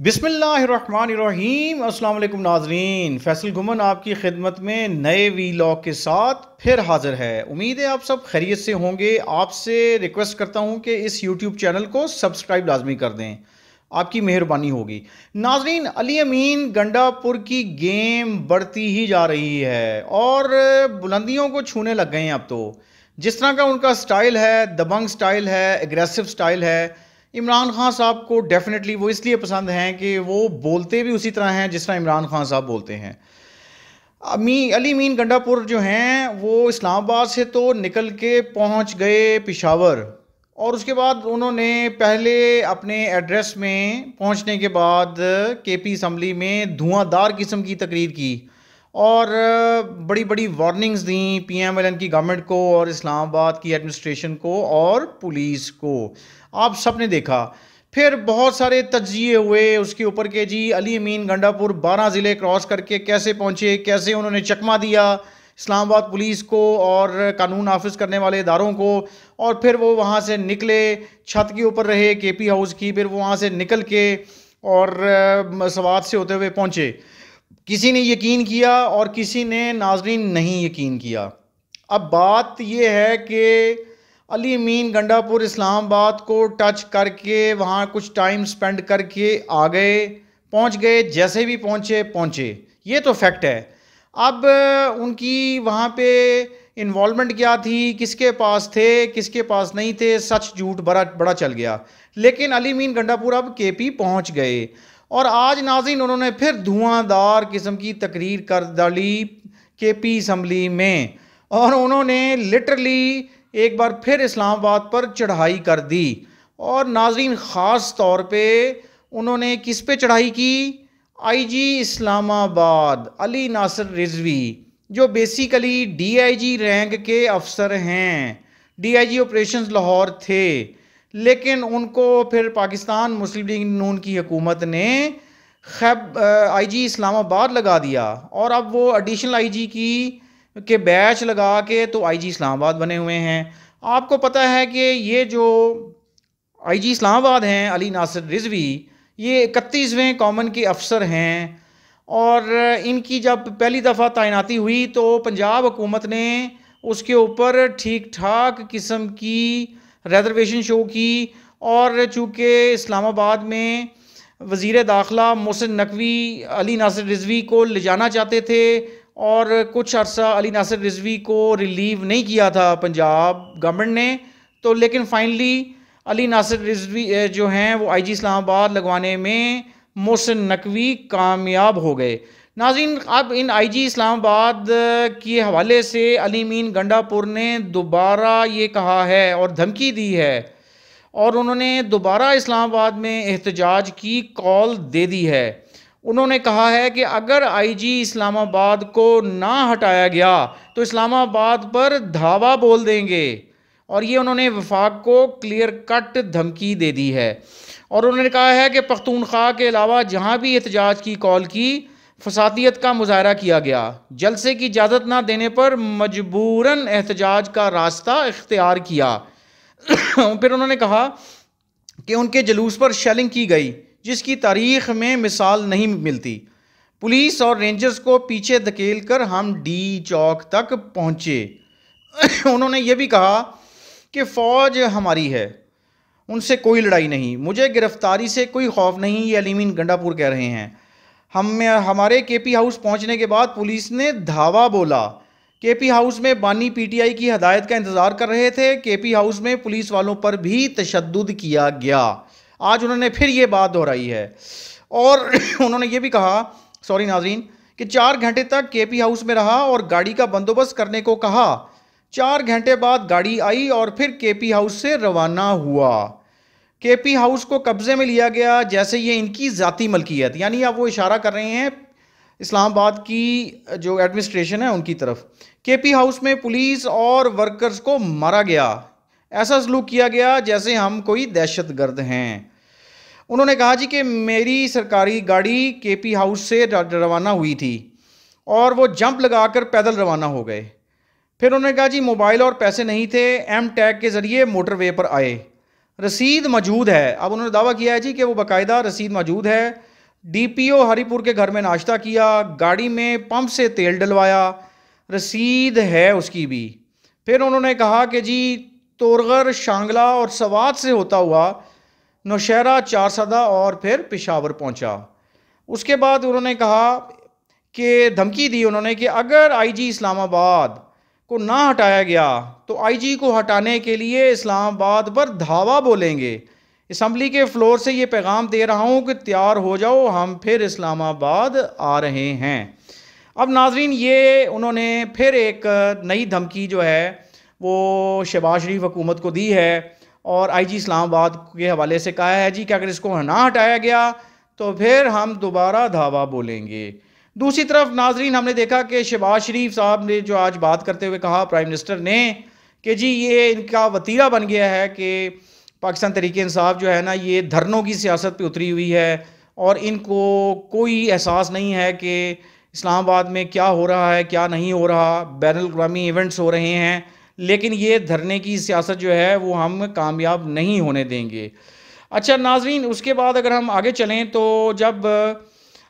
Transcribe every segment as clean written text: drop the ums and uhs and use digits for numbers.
بسم اللہ الرحمن الرحیم۔ السلام علیکم ناظرین، فیصل گھمن آپ کی خدمت میں نئے ویلاگ کے ساتھ پھر حاضر ہے۔ امید ہے آپ سب خیریت سے ہوں گے۔ آپ سے ریکویسٹ کرتا ہوں کہ اس یوٹیوب چینل کو سبسکرائب لازمی کر دیں، آپ کی مہربانی ہوگی۔ ناظرین، علی امین گنڈا پور کی گیم بڑھتی ہی جا رہی ہے اور بلندیوں کو چھونے لگ گئے ہیں اب تو۔ جس طرح کا ان کا سٹائل ہے، دبنگ سٹائل ہے، ایگریسو سٹائل ہے، عمران خان صاحب کو ڈیفینیٹلی وہ اس لیے پسند ہیں کہ وہ بولتے بھی اسی طرح ہیں جس طرح عمران خان صاحب بولتے ہیں۔ علی امین گنڈا پور جو ہیں وہ اسلام آباد سے تو نکل کے پہنچ گئے پشاور، اور اس کے بعد انہوں نے پہلے اپنے ایڈریس میں پہنچنے کے بعد کے پی اسمبلی میں دھواں دار قسم کی تقریر کی اور بڑی بڑی وارننگز دیں پی ایم ایل این کی گورنمنٹ کو اور اسلام آباد کی ایڈمنسٹریشن کو اور پولیس کو۔ آپ سب نے دیکھا، پھر بہت سارے تجزیے ہوئے اس کے اوپر کہ جی علی امین گنڈا پور 12 ضلع کراس کر کے کیسے پہنچے، کیسے انہوں نے چکمہ دیا اسلام آباد پولیس کو اور قانون نافذ کرنے والے اداروں کو، اور پھر وہ وہاں سے نکلے، چھت کے اوپر رہے کے پی ہاؤس کی، پھر وہ وہاں سے نکل کے اور سوات سے ہوتے ہوئے پہنچے۔ کسی نے یقین کیا اور کسی نے ناظرین نہیں یقین کیا۔ اب بات یہ ہے کہ علی امین گنڈا پور اسلام آباد کو ٹچ کر کے وہاں کچھ ٹائم سپینڈ کر کے آ گئے، پہنچ گئے، جیسے بھی پہنچے، یہ تو فیکٹ ہے۔ اب ان کی وہاں پہ انوالومنٹ کیا تھی، کس کے پاس تھے، کس کے پاس نہیں تھے، سچ جھوٹ بڑا چل گیا، لیکن علی امین گنڈا پور اب کے پی پہنچ گئے، اور آج ناظرین انہوں نے پھر دھواں دار قسم کی تقریر کر ڈالی کے پی اسمبلی میں، اور انہوں نے لٹرلی ایک بار پھر اسلام آباد پر چڑھائی کر دی۔ اور ناظرین خاص طور پہ انہوں نے کس پہ چڑھائی کی؟ آئی جی اسلام آباد علی ناصر رضوی، جو basically D I G rank کے افسر ہیں، D I G operations Lahore تھے، لیکن ان کو پھر پاکستان مسلم لیگ نون کی حکومت نے آئی جی اسلام آباد لگا دیا، اور اب وہ ایڈیشنل آئی جی کے بیچ لگا کے تو آئی جی اسلام آباد بنے ہوئے ہیں۔ آپ کو پتہ ہے کہ یہ جو آئی جی اسلام آباد ہیں علی ناصر رضوی، یہ 31ویں کامن کے افسر ہیں، اور ان کی جب پہلی دفعہ تعیناتی ہوئی تو پنجاب حکومت نے اس کے اوپر ٹھیک ٹھاک قسم کی ریزرویشن شو کی، اور چونکہ اسلام آباد میں وزیر داخلہ محسن نقوی علی ناصر رضوی کو لے جانا چاہتے تھے، اور کچھ عرصہ علی ناصر رضوی کو ریلیو نہیں کیا تھا پنجاب گورنمنٹ نے، تو لیکن فائنلی علی ناصر رضوی جو ہیں وہ آئی جی اسلام آباد لگوانے میں محسن نقوی کامیاب ہو گئے۔ ناظرین، اب ان آئی جی اسلام آباد کے حوالے سے علی امین گنڈا پور نے دوبارہ یہ کہا ہے اور دھمکی دی ہے، اور انہوں نے دوبارہ اسلام آباد میں احتجاج کی کال دے دی ہے۔ انہوں نے کہا ہے کہ اگر آئی جی اسلام آباد کو نہ ہٹایا گیا تو اسلام آباد پر دھاوا بول دیں گے، اور یہ انہوں نے وفاق کو کلیئر کٹ دھمکی دے دی ہے، اور انہوں نے کہا ہے کہ پختونخوا کے علاوہ جہاں بھی احتجاج کی کال کی، فسادیت کا مظاہرہ کیا گیا، جلسے کی اجازت نہ دینے پر مجبوراً احتجاج کا راستہ اختیار کیا۔ پھر انہوں نے کہا کہ ان کے جلوس پر شیلنگ کی گئی جس کی تاریخ میں مثال نہیں ملتی، پولیس اور رینجرز کو پیچھے دھکیل کر ہم ڈی چوک تک پہنچے۔ انہوں نے یہ بھی کہا کہ فوج ہماری ہے، ان سے کوئی لڑائی نہیں، مجھے گرفتاری سے کوئی خوف نہیں، یہ علی امین گنڈا پور کہہ رہے ہیں۔ ہمارے کے پی ہاؤس پہنچنے کے بعد پولیس نے دھاوا بولا، کے پی ہاؤس میں بانی پی ٹی آئی کی ہدایت کا انتظار کر رہے تھے، کے پی ہاؤس میں پولیس والوں پر بھی تشدد کیا گیا۔ آج انہوں نے پھر یہ بات دہرائی ہے، اور انہوں نے یہ بھی کہا، سوری ناظرین، کہ 4 گھنٹے تک کے پی ہاؤس میں رہا اور گاڑی کا بندوبست کرنے کو کہا۔ 4 گھنٹے بعد گاڑی آئی اور پھر کے پی ہاؤس سے روانہ ہوا۔ کے پی ہاؤس کو قبضے میں لیا گیا جیسے یہ ان کی ذاتی ملکیت، یعنی اب وہ اشارہ کر رہے ہیں اسلام آباد کی جو ایڈمنسٹریشن ہے ان کی طرف۔ کے پی ہاؤس میں پولیس اور ورکرز کو مارا گیا، ایسا سلوک کیا گیا جیسے ہم کوئی دہشت گرد ہیں۔ انہوں نے کہا جی کہ میری سرکاری گاڑی کے پی ہاؤس سے روانہ ہوئی تھی اور وہ جمپ لگا کر پیدل روانہ ہو گئے۔ پھر انہوں نے کہا جی موبائل اور پیسے نہیں تھے، ایم ٹیگ کے ذریعے موٹر وے پر آئے، رسید موجود ہے۔ اب انہوں نے دعویٰ کیا ہے جی کہ وہ باقاعدہ رسید موجود ہے، ڈی پی او ہری پور کے گھر میں ناشتہ کیا، گاڑی میں پمپ سے تیل ڈلوایا، رسید ہے اس کی بھی۔ پھر انہوں نے کہا کہ جی تورغر، شانگلہ اور سوات سے ہوتا ہوا نوشہرہ، چارسدہ اور پھر پشاور پہنچا۔ اس کے بعد انہوں نے کہا کہ دھمکی دی انہوں نے کہ اگر آئی جی اسلام آباد کو نہ ہٹایا گیا تو آئی جی کو ہٹانے کے لیے اسلام آباد پر دھاوا بولیں گے۔ اسمبلی کے فلور سے یہ پیغام دے رہا ہوں کہ تیار ہو جاؤ، ہم پھر اسلام آباد آ رہے ہیں۔ اب ناظرین، یہ انہوں نے پھر ایک نئی دھمکی جو ہے وہ شہباز شریف حکومت کو دی ہے، اور آئی جی اسلام آباد کے حوالے سے کہا ہے جی کہ اگر اس کو نہ ہٹایا گیا تو پھر ہم دوبارہ دھاوا بولیں گے۔ دوسری طرف ناظرین، ہم نے دیکھا کہ شہباز شریف صاحب نے جو آج بات کرتے ہوئے کہا پرائم منسٹر نے کہ جی یہ ان کا وتیرہ بن گیا ہے کہ پاکستان تحریک انصاف جو ہے نا یہ دھرنوں کی سیاست پہ اتری ہوئی ہے، اور ان کو کوئی احساس نہیں ہے کہ اسلام آباد میں کیا ہو رہا ہے کیا نہیں ہو رہا، بین الاقوامی ایونٹس ہو رہے ہیں، لیکن یہ دھرنے کی سیاست جو ہے وہ ہم کامیاب نہیں ہونے دیں گے۔ اچھا ناظرین، اس کے بعد اگر ہم آگے چلیں تو جب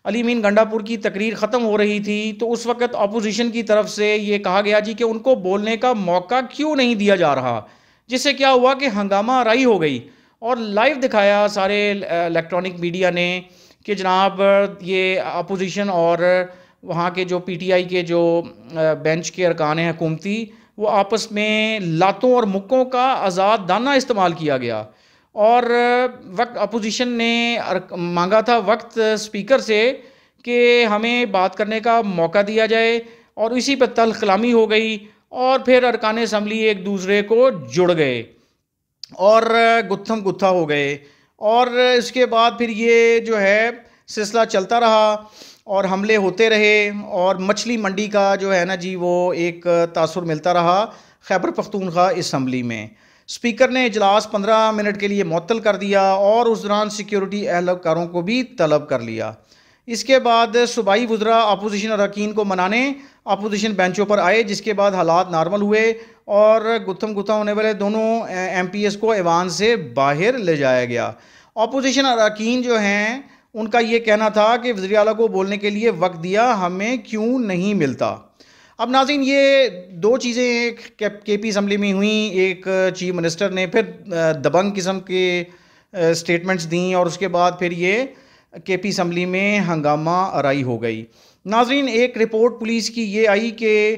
علی امین گنڈا پور کی تقریر ختم ہو رہی تھی تو اس وقت اپوزیشن کی طرف سے یہ کہا گیا جی کہ ان کو بولنے کا موقع کیوں نہیں دیا جا رہا، جس سے کیا ہوا کہ ہنگامہ آرائی ہو گئی، اور لائیو دکھایا سارے الیکٹرانک میڈیا نے کہ جناب یہ اپوزیشن اور وہاں کے جو پی ٹی آئی کے جو بینچ کے ارکان ہیں حکومتی، وہ آپس میں لاتوں اور مکوں کا آزاد دانہ استعمال کیا گیا، اور وقت اپوزیشن نے مانگا تھا وقت اسپیکر سے کہ ہمیں بات کرنے کا موقع دیا جائے، اور اسی پہ تلخ کلامی ہو گئی، اور پھر ارکان اسمبلی ایک دوسرے کو جڑ گئے اور گتھم گتھا ہو گئے، اور اس کے بعد پھر یہ جو ہے سلسلہ چلتا رہا اور حملے ہوتے رہے، اور مچھلی منڈی کا جو ہے نا جی وہ ایک تاثر ملتا رہا خیبر پختونخوا اسمبلی میں۔ اسپیکر نے اجلاس 15 منٹ کے لیے معطل کر دیا، اور اس دوران سیکیورٹی اہلکاروں کو بھی طلب کر لیا۔ اس کے بعد صوبائی وزراء اپوزیشن اراکین کو منانے اپوزیشن بینچوں پر آئے، جس کے بعد حالات نارمل ہوئے اور گتھم گتھا ہونے والے دونوں ایم پی ایس کو ایوان سے باہر لے جایا گیا۔ اپوزیشن اراکین جو ہیں ان کا یہ کہنا تھا کہ وزیر اعلیٰ کو بولنے کے لیے وقت دیا، ہمیں کیوں نہیں ملتا۔ اب ناظرین، یہ دو چیزیں کے پی اسمبلی میں ہوئیں، ایک چیف منسٹر نے پھر دبنگ قسم کے سٹیٹمنٹس دیں، اور اس کے بعد پھر یہ کے پی اسمبلی میں ہنگامہ آرائی ہو گئی۔ ناظرین، ایک رپورٹ پولیس کی یہ آئی کہ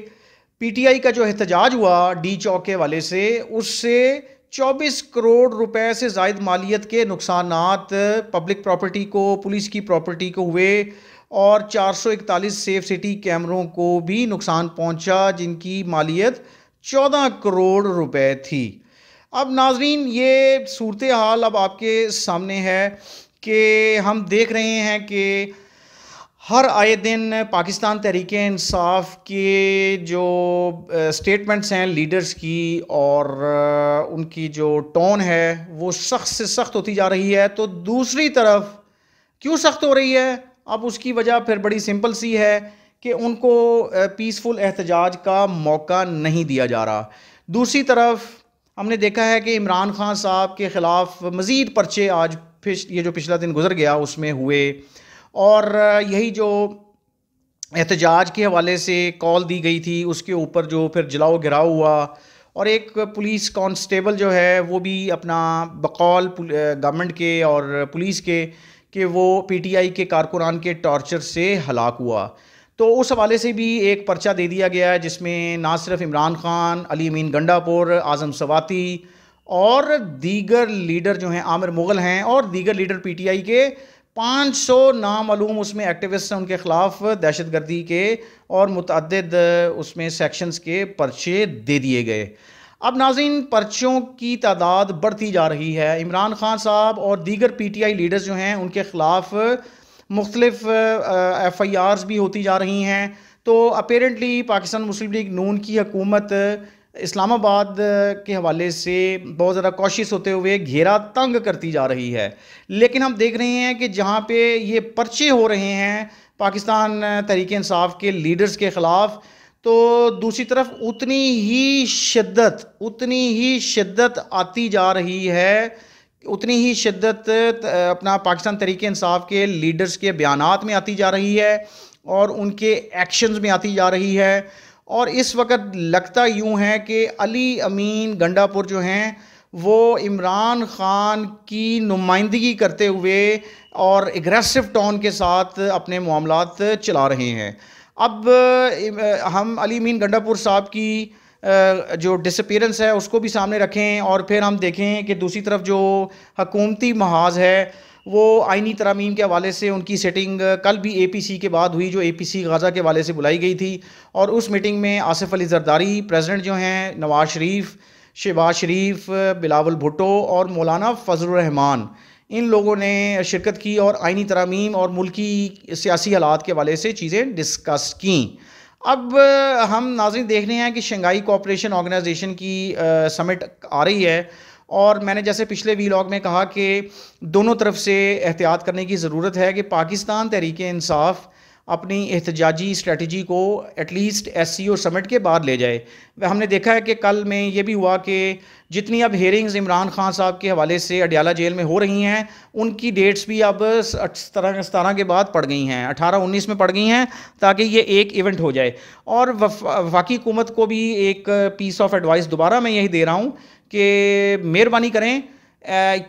پی ٹی آئی کا جو احتجاج ہوا ڈی چوک کے والے سے، اس سے 24 کروڑ روپے سے زائد مالیت کے نقصانات پبلک پراپرٹی کو، پولیس کی پراپرٹی کو ہوئے، اور 441 سیف سٹی کیمروں کو بھی نقصان پہنچا، جن کی مالیت 14 کروڑ روپے تھی۔ اب ناظرین، یہ صورتحال اب آپ کے سامنے ہے کہ ہم دیکھ رہے ہیں کہ ہر آئے دن پاکستان تحریک انصاف کے جو سٹیٹمنٹس ہیں لیڈرز کی، اور ان کی جو ٹون ہے وہ سخت سے سخت ہوتی جا رہی ہے، تو دوسری طرف کیوں سخت ہو رہی ہے؟ اب اس کی وجہ پھر بڑی سمپل سی ہے کہ ان کو پیسفل احتجاج کا موقع نہیں دیا جا رہا۔ دوسری طرف ہم نے دیکھا ہے کہ عمران خان صاحب کے خلاف مزید پرچے آج یہ جو پچھلا دن گزر گیا اس میں ہوئے، اور یہی جو احتجاج کے حوالے سے کال دی گئی تھی اس کے اوپر جو پھر جلاؤ گھراؤ ہوا، اور ایک پولیس کانسٹیبل جو ہے وہ بھی اپنا بقول گورنمنٹ کے اور پولیس کے کہ وہ پی ٹی آئی کے کارکنان کے ٹارچر سے ہلاک ہوا، تو اس حوالے سے بھی ایک پرچہ دے دیا گیا ہے، جس میں نہ صرف عمران خان، علی امین گنڈا پور، اعظم سواتی اور دیگر لیڈر جو ہیں، عامر مغل ہیں، اور دیگر لیڈر پی ٹی آئی کے 500 نامعلوم اس میں ایکٹیوسٹ ہیں، ان کے خلاف دہشت گردی کے اور متعدد اس میں سیکشنز کے پرچے دے دیے گئے۔ اب ناظرین، پرچوں کی تعداد بڑھتی جا رہی ہے۔ عمران خان صاحب اور دیگر پی ٹی آئی لیڈرز جو ہیں ان کے خلاف مختلف ایف آئی آرز بھی ہوتی جا رہی ہیں، تو اپیرنٹلی پاکستان مسلم لیگ نون کی حکومت اسلام آباد کے حوالے سے بہت زیادہ کوشش ہوتے ہوئے گھیرا تنگ کرتی جا رہی ہے، لیکن ہم دیکھ رہے ہیں کہ جہاں پہ یہ پرچے ہو رہے ہیں پاکستان تحریک انصاف کے لیڈرز کے خلاف، تو دوسری طرف اتنی ہی شدت آتی جا رہی ہے اتنی ہی شدت اپنا پاکستان تحریک انصاف کے لیڈرز کے بیانات میں آتی جا رہی ہے اور ان کے ایکشنز میں آتی جا رہی ہے، اور اس وقت لگتا یوں ہے کہ علی امین گنڈا پور جو ہیں وہ عمران خان کی نمائندگی کرتے ہوئے اور اگریسو ٹون کے ساتھ اپنے معاملات چلا رہے ہیں۔ اب ہم علی امین گنڈا پور صاحب کی جو ڈسپیرنس ہے اس کو بھی سامنے رکھیں، اور پھر ہم دیکھیں کہ دوسری طرف جو حکومتی محاذ ہے وہ آئینی ترامیم کے حوالے سے ان کی سیٹنگ کل بھی اے پی سی کے بعد ہوئی، جو اے پی سی غزہ کے حوالے سے بلائی گئی تھی، اور اس میٹنگ میں آصف علی زرداری پریزیڈنٹ جو ہیں، نواز شریف، شہباز شریف، بلاول بھٹو اور مولانا فضل الرحمان، ان لوگوں نے شرکت کی اور آئینی ترامیم اور ملکی سیاسی حالات کے حوالے سے چیزیں ڈسکس کیں۔ اب ہم ناظرین دیکھ رہے ہیں کہ شنگھائی کوآپریشن آرگنائزیشن کی سمٹ آ رہی ہے، اور میں نے جیسے پچھلے ویلاگ میں کہا کہ دونوں طرف سے احتیاط کرنے کی ضرورت ہے کہ پاکستان تحریک انصاف اپنی احتجاجی اسٹریٹجی کو ایٹ لیسٹ ایس سی او سمٹ کے بعد لے جائے۔ ہم نے دیکھا ہے کہ کل میں یہ بھی ہوا کہ جتنی اب ہیئرنگز عمران خان صاحب کے حوالے سے اڈیالہ جیل میں ہو رہی ہیں، ان کی ڈیٹس بھی اب 17 کے بعد پڑ گئی ہیں، 18-19 میں پڑ گئی ہیں، تاکہ یہ ایک ایونٹ ہو جائے۔ اور وفاقی حکومت کو بھی ایک پیس آف ایڈوائس دوبارہ میں یہی دے رہا ہوں کہ مہربانی کریں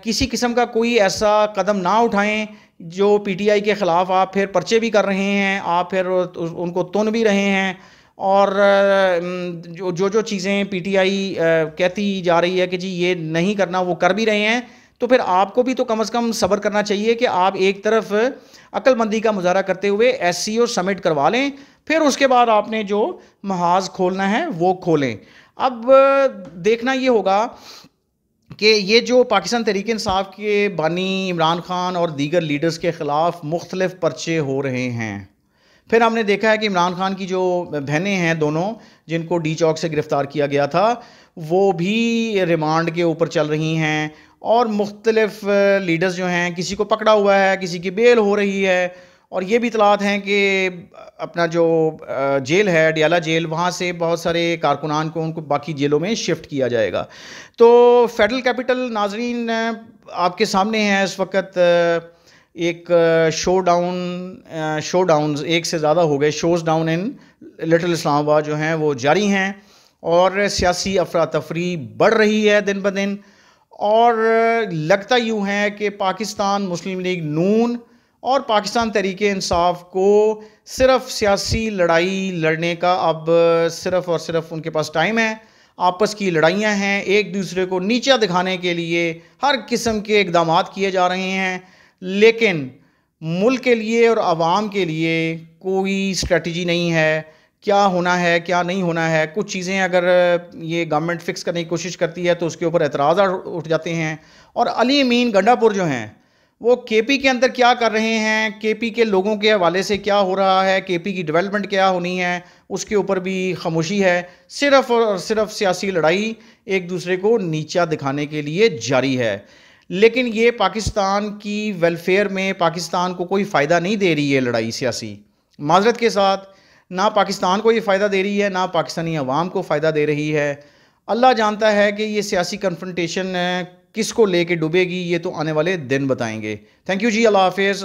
کسی قسم کا کوئی ایسا قدم نہ اٹھائیں جو پی ٹی آئی کے خلاف آپ پھر پرچے بھی کر رہے ہیں، آپ پھر ان کو تن بھی رہے ہیں، اور جو چیزیں پی ٹی آئی کہتی جا رہی ہے کہ جی یہ نہیں کرنا، وہ کر بھی رہے ہیں، تو پھر آپ کو بھی تو کم از کم صبر کرنا چاہیے کہ آپ ایک طرف عقل مندی کا مظاہرہ کرتے ہوئے ایس سی او سمٹ کروا لیں، پھر اس کے بعد آپ نے جو محاذ کھولنا ہے وہ کھولیں۔ اب دیکھنا یہ ہوگا کہ یہ جو پاکستان تحریک انصاف کے بانی عمران خان اور دیگر لیڈرز کے خلاف مختلف پرچے ہو رہے ہیں، پھر ہم نے دیکھا ہے کہ عمران خان کی جو بہنیں ہیں دونوں، جن کو ڈی چوک سے گرفتار کیا گیا تھا، وہ بھی ریمانڈ کے اوپر چل رہی ہیں، اور مختلف لیڈرز جو ہیں، کسی کو پکڑا ہوا ہے، کسی کی بیل ہو رہی ہے، اور یہ بھی اطلاعات ہیں کہ اپنا جو جیل ہے اڈیالہ جیل، وہاں سے بہت سارے کارکنان کو ان کو باقی جیلوں میں شفٹ کیا جائے گا۔ تو فیڈرل کیپٹل ناظرین آپ کے سامنے ہے اس وقت ایک شو ڈاؤنز ایک سے زیادہ ہو گئے، شوز ڈاؤن ان لٹل اسلام آباد جو ہیں وہ جاری ہیں، اور سیاسی افراتفری بڑھ رہی ہے دن بدن، اور لگتا یوں ہے کہ پاکستان مسلم لیگ نون اور پاکستان تحریک انصاف کو صرف سیاسی لڑائی لڑنے کا اب صرف اور صرف ان کے پاس ٹائم ہے، آپس کی لڑائیاں ہیں، ایک دوسرے کو نیچا دکھانے کے لیے ہر قسم کے اقدامات کیے جا رہے ہیں، لیکن ملک کے لیے اور عوام کے لیے کوئی اسٹریٹجی نہیں ہے، کیا ہونا ہے کیا نہیں ہونا ہے۔ کچھ چیزیں اگر یہ گورنمنٹ فکس کرنے کی کوشش کرتی ہے تو اس کے اوپر اعتراضات اٹھ جاتے ہیں، اور علی امین گنڈا پور جو ہیں وہ کے پی کے اندر کیا کر رہے ہیں، کے پی کے لوگوں کے حوالے سے کیا ہو رہا ہے، کے پی کی ڈیولپمنٹ کیا ہونی ہے، اس کے اوپر بھی خاموشی ہے، صرف اور صرف سیاسی لڑائی ایک دوسرے کو نیچا دکھانے کے لیے جاری ہے۔ لیکن یہ پاکستان کی ویلفیئر میں پاکستان کو کوئی فائدہ نہیں دے رہی ہے لڑائی سیاسی، معذرت کے ساتھ، نہ پاکستان کو یہ فائدہ دے رہی ہے، نہ پاکستانی عوام کو فائدہ دے رہی ہے۔ اللہ جانتا ہے کہ یہ سیاسی کنفرنٹیشن کس کو لے کے ڈوبے گی، یہ تو آنے والے دن بتائیں گے۔ تھینک یو جی، اللہ حافظ۔